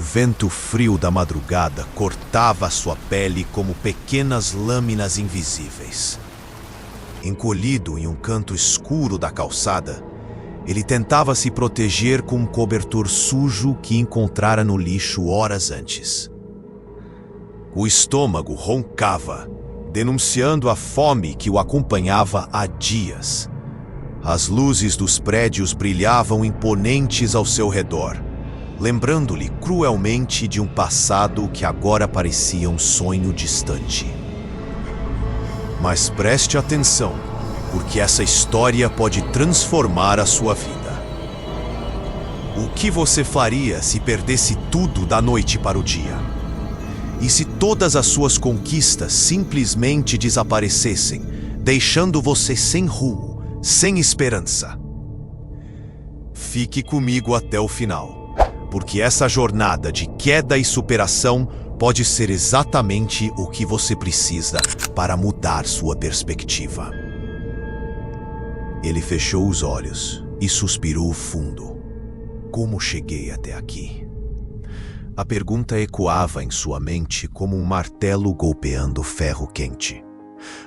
vento frio da madrugada cortava sua pele como pequenas lâminas invisíveis. Encolhido em um canto escuro da calçada, ele tentava se proteger com um cobertor sujo que encontrara no lixo horas antes. O estômago roncava, denunciando a fome que o acompanhava há dias. As luzes dos prédios brilhavam imponentes ao seu redor, lembrando-lhe cruelmente de um passado que agora parecia um sonho distante. Mas preste atenção, porque essa história pode transformar a sua vida. O que você faria se perdesse tudo da noite para o dia? E se todas as suas conquistas simplesmente desaparecessem, deixando você sem rumo, sem esperança? Fique comigo até o final, porque essa jornada de queda e superação pode ser exatamente o que você precisa para mudar sua perspectiva. Ele fechou os olhos e suspirou fundo. Como cheguei até aqui? A pergunta ecoava em sua mente como um martelo golpeando ferro quente.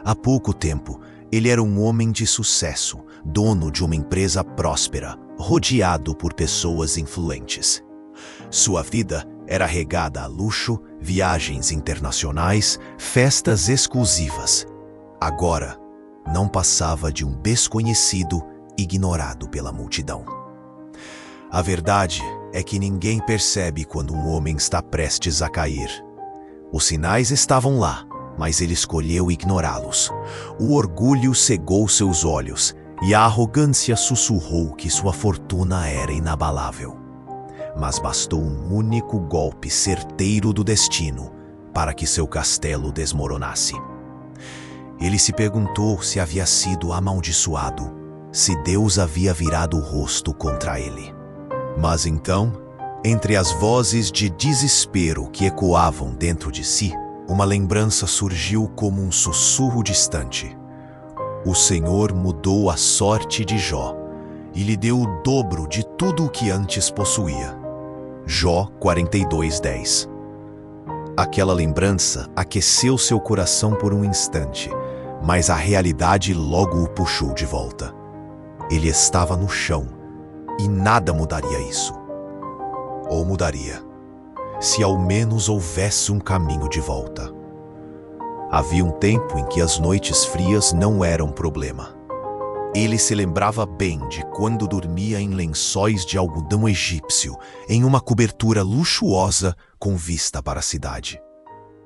Há pouco tempo, ele era um homem de sucesso, dono de uma empresa próspera, rodeado por pessoas influentes. Sua vida era regada a luxo, viagens internacionais, festas exclusivas. Agora, não passava de um desconhecido ignorado pela multidão. A verdade é que ninguém percebe quando um homem está prestes a cair. Os sinais estavam lá, mas ele escolheu ignorá-los. O orgulho cegou seus olhos e a arrogância sussurrou que sua fortuna era inabalável. Mas bastou um único golpe certeiro do destino para que seu castelo desmoronasse. Ele se perguntou se havia sido amaldiçoado, se Deus havia virado o rosto contra ele. Mas então, entre as vozes de desespero que ecoavam dentro de si, uma lembrança surgiu como um sussurro distante. O Senhor mudou a sorte de Jó e lhe deu o dobro de tudo o que antes possuía. Jó 42:10. Aquela lembrança aqueceu seu coração por um instante, mas a realidade logo o puxou de volta. Ele estava no chão, e nada mudaria isso. Ou mudaria, se ao menos houvesse um caminho de volta. Havia um tempo em que as noites frias não eram problema. Ele se lembrava bem de quando dormia em lençóis de algodão egípcio, em uma cobertura luxuosa com vista para a cidade.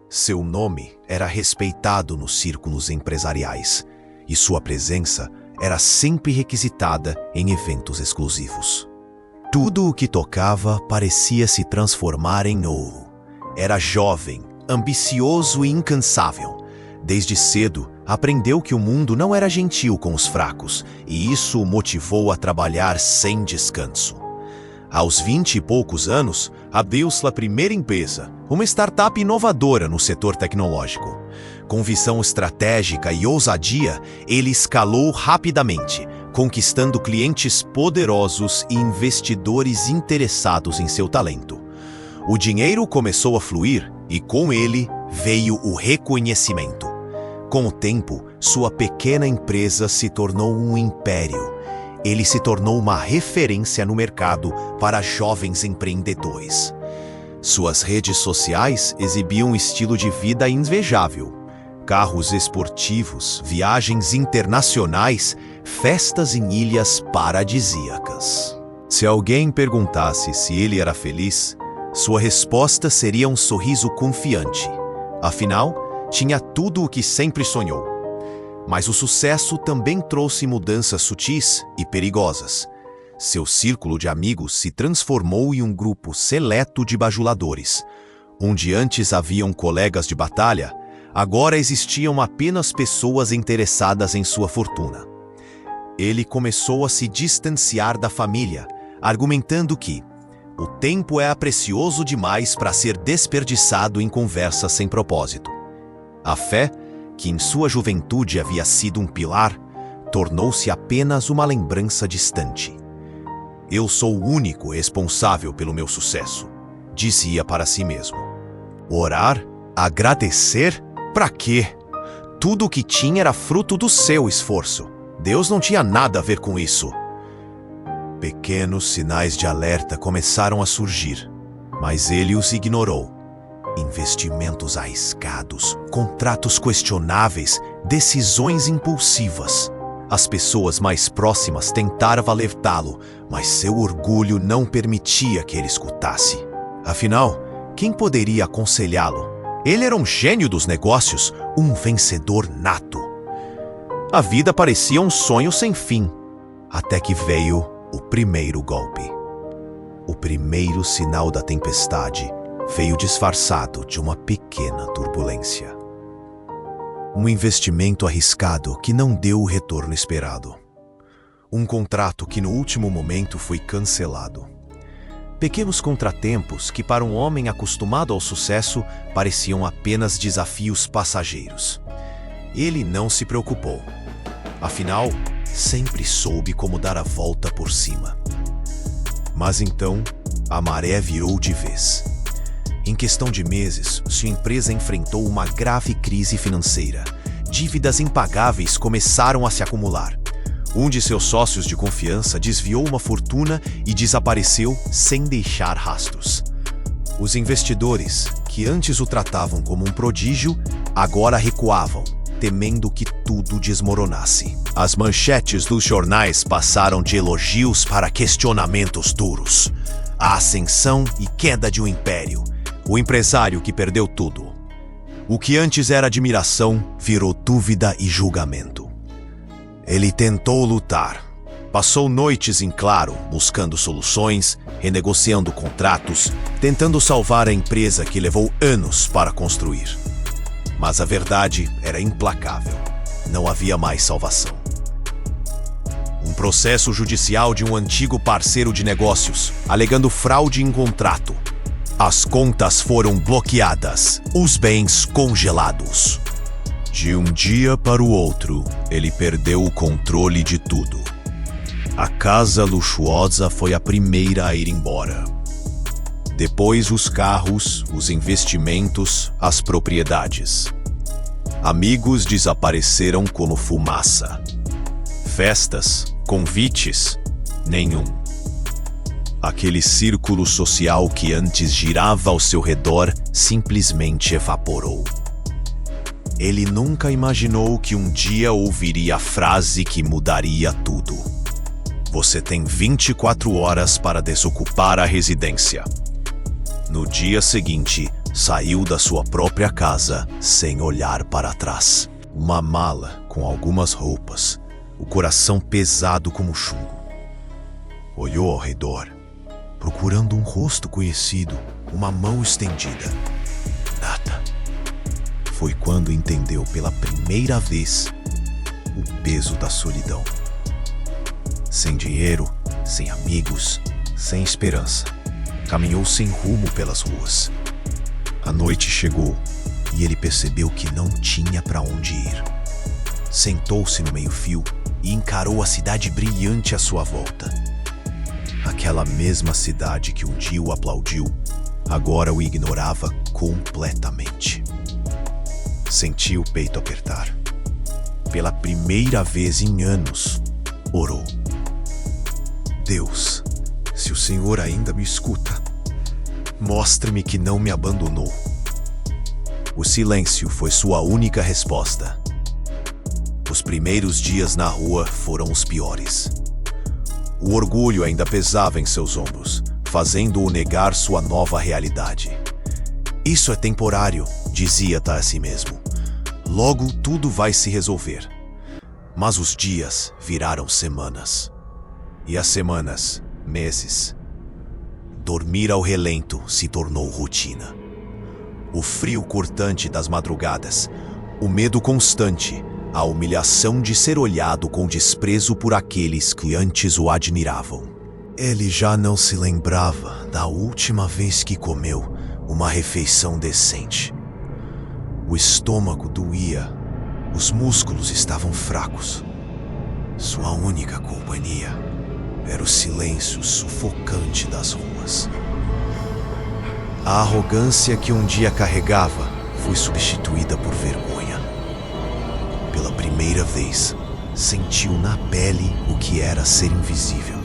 Seu nome era respeitado nos círculos empresariais, e sua presença era sempre requisitada em eventos exclusivos. Tudo o que tocava parecia se transformar em ouro. Era jovem, ambicioso e incansável. Desde cedo, aprendeu que o mundo não era gentil com os fracos, e isso o motivou a trabalhar sem descanso. Aos 20 e poucos anos, abriu sua primeira empresa, uma startup inovadora no setor tecnológico. Com visão estratégica e ousadia, ele escalou rapidamente, conquistando clientes poderosos e investidores interessados em seu talento. O dinheiro começou a fluir e, com ele, veio o reconhecimento. Com o tempo, sua pequena empresa se tornou um império. Ele se tornou uma referência no mercado para jovens empreendedores. Suas redes sociais exibiam um estilo de vida invejável. Carros esportivos, viagens internacionais, festas em ilhas paradisíacas. Se alguém perguntasse se ele era feliz, sua resposta seria um sorriso confiante. Afinal, tinha tudo o que sempre sonhou. Mas o sucesso também trouxe mudanças sutis e perigosas. Seu círculo de amigos se transformou em um grupo seleto de bajuladores. Onde antes haviam colegas de batalha, agora existiam apenas pessoas interessadas em sua fortuna. Ele começou a se distanciar da família, argumentando que o tempo é precioso demais para ser desperdiçado em conversas sem propósito. A fé, que em sua juventude havia sido um pilar, tornou-se apenas uma lembrança distante. Eu sou o único responsável pelo meu sucesso, dizia para si mesmo. Orar? Agradecer? Pra quê? Tudo o que tinha era fruto do seu esforço. Deus não tinha nada a ver com isso. Pequenos sinais de alerta começaram a surgir, mas ele os ignorou. Investimentos arriscados, contratos questionáveis, decisões impulsivas. As pessoas mais próximas tentaram alertá-lo, mas seu orgulho não permitia que ele escutasse. Afinal, quem poderia aconselhá-lo? Ele era um gênio dos negócios, um vencedor nato. A vida parecia um sonho sem fim, até que veio o primeiro golpe. O primeiro sinal da tempestade veio disfarçado de uma pequena turbulência. Um investimento arriscado que não deu o retorno esperado. Um contrato que no último momento foi cancelado. Pequenos contratempos que para um homem acostumado ao sucesso pareciam apenas desafios passageiros. Ele não se preocupou. Afinal, sempre soube como dar a volta por cima. Mas então, a maré virou de vez. Em questão de meses, sua empresa enfrentou uma grave crise financeira. Dívidas impagáveis começaram a se acumular. Um de seus sócios de confiança desviou uma fortuna e desapareceu sem deixar rastros. Os investidores, que antes o tratavam como um prodígio, agora recuavam, temendo que tudo desmoronasse. As manchetes dos jornais passaram de elogios para questionamentos duros. A ascensão e queda de um império. O empresário que perdeu tudo. O que antes era admiração virou dúvida e julgamento. Ele tentou lutar. Passou noites em claro, buscando soluções, renegociando contratos, tentando salvar a empresa que levou anos para construir. Mas a verdade era implacável. Não havia mais salvação. Um processo judicial de um antigo parceiro de negócios, alegando fraude em contrato. As contas foram bloqueadas, os bens congelados. De um dia para o outro, ele perdeu o controle de tudo. A casa luxuosa foi a primeira a ir embora. Depois os carros, os investimentos, as propriedades. Amigos desapareceram como fumaça. Festas, convites, nenhum. Aquele círculo social que antes girava ao seu redor simplesmente evaporou. Ele nunca imaginou que um dia ouviria a frase que mudaria tudo. Você tem 24 horas para desocupar a residência. No dia seguinte, saiu da sua própria casa sem olhar para trás. Uma mala com algumas roupas, o coração pesado como chumbo. Olhou ao redor, procurando um rosto conhecido, uma mão estendida. Nada. Foi quando entendeu pela primeira vez o peso da solidão. Sem dinheiro, sem amigos, sem esperança. Caminhou sem rumo pelas ruas. A noite chegou e ele percebeu que não tinha para onde ir. Sentou-se no meio-fio e encarou a cidade brilhante à sua volta. Aquela mesma cidade que um dia o aplaudiu, agora o ignorava completamente. Sentiu o peito apertar. Pela primeira vez em anos, orou. Deus, se o Senhor ainda me escuta, mostre-me que não me abandonou. O silêncio foi sua única resposta. Os primeiros dias na rua foram os piores. O orgulho ainda pesava em seus ombros, fazendo-o negar sua nova realidade. Isso é temporário, dizia a si mesmo. Logo tudo vai se resolver. Mas os dias viraram semanas. E as semanas, meses. Dormir ao relento se tornou rotina. O frio cortante das madrugadas, o medo constante, a humilhação de ser olhado com desprezo por aqueles que antes o admiravam. Ele já não se lembrava da última vez que comeu uma refeição decente. O estômago doía, os músculos estavam fracos. Sua única companhia era o silêncio sufocante das ruas. A arrogância que um dia carregava foi substituída por vergonha. Pela primeira vez, sentiu na pele o que era ser invisível.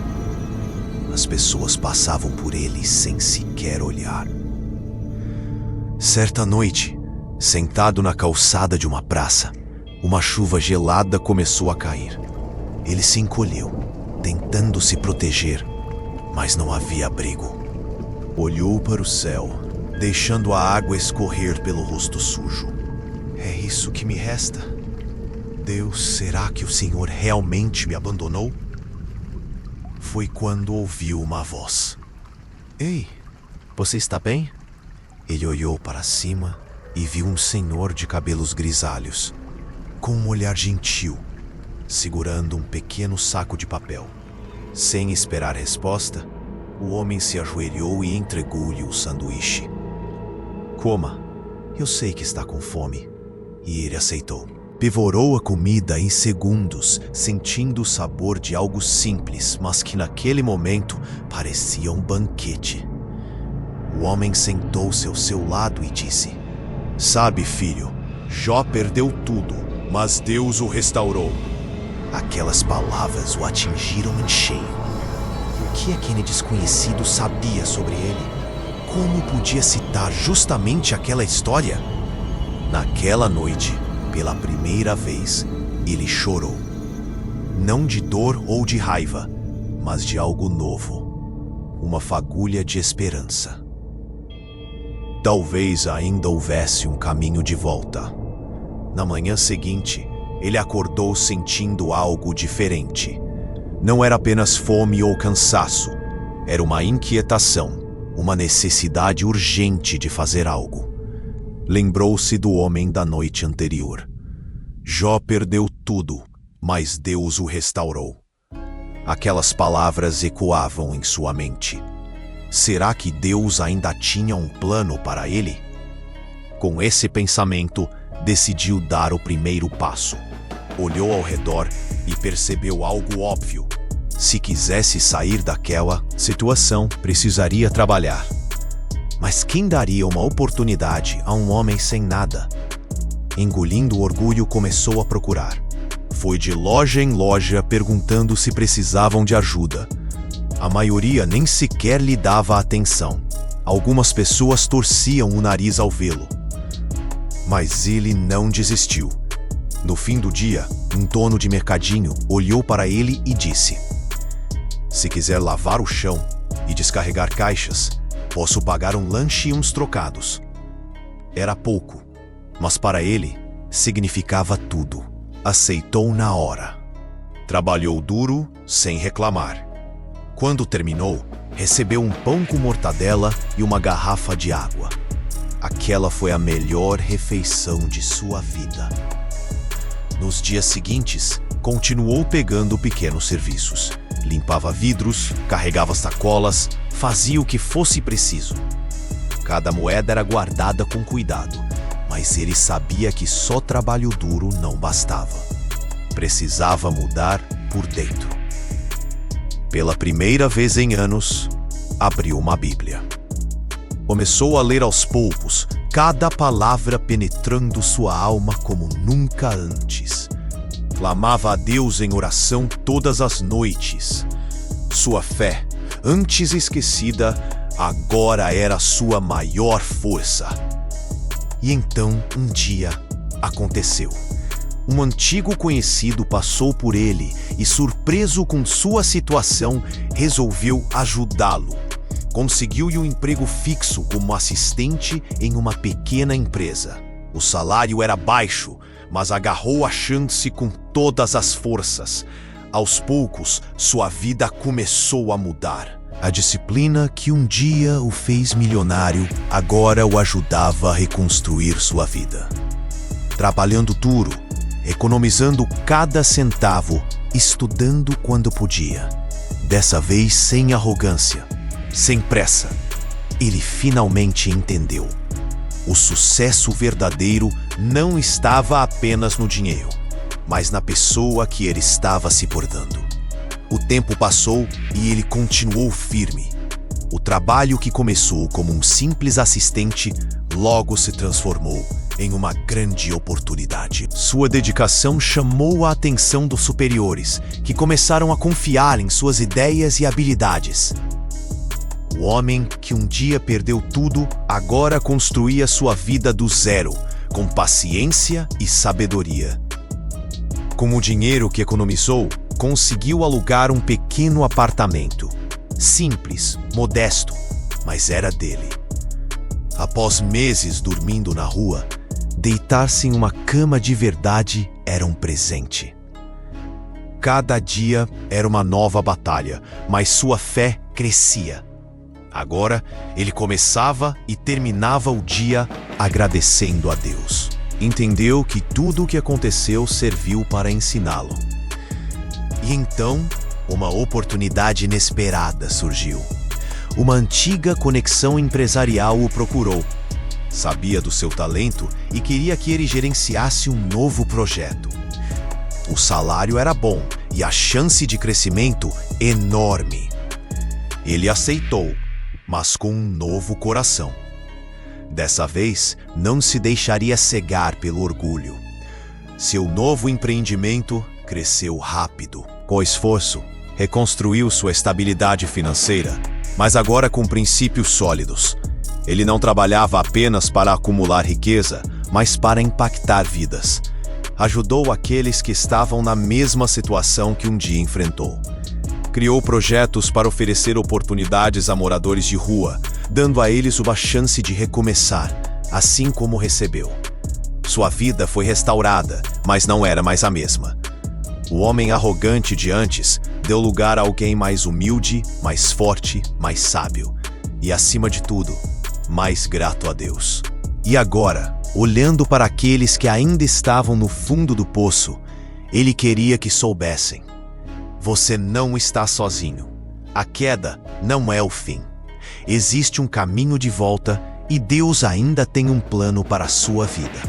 As pessoas passavam por ele sem sequer olhar. Certa noite, sentado na calçada de uma praça, uma chuva gelada começou a cair. Ele se encolheu, tentando se proteger, mas não havia abrigo. Olhou para o céu, deixando a água escorrer pelo rosto sujo. É isso que me resta? Deus, será que o Senhor realmente me abandonou? Foi quando ouviu uma voz. Ei, você está bem? Ele olhou para cima e viu um senhor de cabelos grisalhos, com um olhar gentil, segurando um pequeno saco de papel. Sem esperar resposta, o homem se ajoelhou e entregou-lhe o sanduíche. Coma, eu sei que está com fome. E ele aceitou. Devorou a comida em segundos, sentindo o sabor de algo simples, mas que naquele momento parecia um banquete. O homem sentou-se ao seu lado e disse: Sabe, filho, Jó perdeu tudo, mas Deus o restaurou. Aquelas palavras o atingiram em cheio. O que aquele desconhecido sabia sobre ele? Como podia citar justamente aquela história? Naquela noite, pela primeira vez, ele chorou. Não de dor ou de raiva, mas de algo novo. Uma fagulha de esperança. Talvez ainda houvesse um caminho de volta. Na manhã seguinte, ele acordou sentindo algo diferente. Não era apenas fome ou cansaço. Era uma inquietação, uma necessidade urgente de fazer algo. Lembrou-se do homem da noite anterior. Jó perdeu tudo, mas Deus o restaurou. Aquelas palavras ecoavam em sua mente. Será que Deus ainda tinha um plano para ele? Com esse pensamento, decidiu dar o primeiro passo. Olhou ao redor e percebeu algo óbvio. Se quisesse sair daquela situação, precisaria trabalhar. Mas quem daria uma oportunidade a um homem sem nada? Engolindo o orgulho, começou a procurar. Foi de loja em loja perguntando se precisavam de ajuda. A maioria nem sequer lhe dava atenção. Algumas pessoas torciam o nariz ao vê-lo. Mas ele não desistiu. No fim do dia, um dono de mercadinho olhou para ele e disse: Se quiser lavar o chão e descarregar caixas, posso pagar um lanche e uns trocados. Era pouco, mas para ele significava tudo. Aceitou na hora. Trabalhou duro, sem reclamar. Quando terminou, recebeu um pão com mortadela e uma garrafa de água. Aquela foi a melhor refeição de sua vida. Nos dias seguintes, continuou pegando pequenos serviços. Limpava vidros, carregava sacolas, fazia o que fosse preciso. Cada moeda era guardada com cuidado, mas ele sabia que só trabalho duro não bastava. Precisava mudar por dentro. Pela primeira vez em anos, abriu uma Bíblia. Começou a ler aos poucos, cada palavra penetrando sua alma como nunca antes. Clamava a Deus em oração todas as noites. Sua fé, antes esquecida, agora era sua maior força. E então, um dia, aconteceu. Um antigo conhecido passou por ele e, surpreso com sua situação, resolveu ajudá-lo. Conseguiu-lhe um emprego fixo como assistente em uma pequena empresa. O salário era baixo, mas agarrou a chance com todas as forças. Aos poucos, sua vida começou a mudar. A disciplina que um dia o fez milionário, agora o ajudava a reconstruir sua vida. Trabalhando duro, economizando cada centavo, estudando quando podia. Dessa vez sem arrogância, sem pressa, ele finalmente entendeu. O sucesso verdadeiro não estava apenas no dinheiro, mas na pessoa que ele estava se portando. O tempo passou e ele continuou firme. O trabalho que começou como um simples assistente logo se transformou em uma grande oportunidade. Sua dedicação chamou a atenção dos superiores, que começaram a confiar em suas ideias e habilidades. O homem que um dia perdeu tudo, agora construía sua vida do zero, com paciência e sabedoria. Com o dinheiro que economizou, conseguiu alugar um pequeno apartamento. Simples, modesto, mas era dele. Após meses dormindo na rua, deitar-se em uma cama de verdade era um presente. Cada dia era uma nova batalha, mas sua fé crescia. Agora, ele começava e terminava o dia agradecendo a Deus. Entendeu que tudo o que aconteceu serviu para ensiná-lo. E então, uma oportunidade inesperada surgiu. Uma antiga conexão empresarial o procurou. Sabia do seu talento e queria que ele gerenciasse um novo projeto. O salário era bom e a chance de crescimento enorme. Ele aceitou, mas com um novo coração. Dessa vez, não se deixaria cegar pelo orgulho. Seu novo empreendimento cresceu rápido. Com esforço, reconstruiu sua estabilidade financeira, mas agora com princípios sólidos. Ele não trabalhava apenas para acumular riqueza, mas para impactar vidas. Ajudou aqueles que estavam na mesma situação que um dia enfrentou. Criou projetos para oferecer oportunidades a moradores de rua, dando a eles uma chance de recomeçar, assim como recebeu. Sua vida foi restaurada, mas não era mais a mesma. O homem arrogante de antes deu lugar a alguém mais humilde, mais forte, mais sábio e, acima de tudo, mais grato a Deus. E agora, olhando para aqueles que ainda estavam no fundo do poço, ele queria que soubessem: você não está sozinho. A queda não é o fim. Existe um caminho de volta e Deus ainda tem um plano para a sua vida.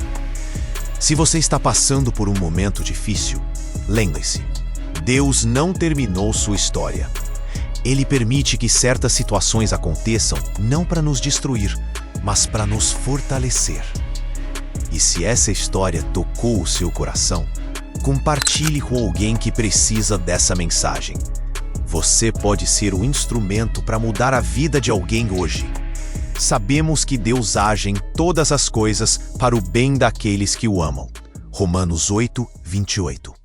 Se você está passando por um momento difícil, lembre-se, Deus não terminou sua história. Ele permite que certas situações aconteçam não para nos destruir, mas para nos fortalecer. E se essa história tocou o seu coração, compartilhe com alguém que precisa dessa mensagem. Você pode ser o instrumento para mudar a vida de alguém hoje. Sabemos que Deus age em todas as coisas para o bem daqueles que o amam. Romanos 8, 28.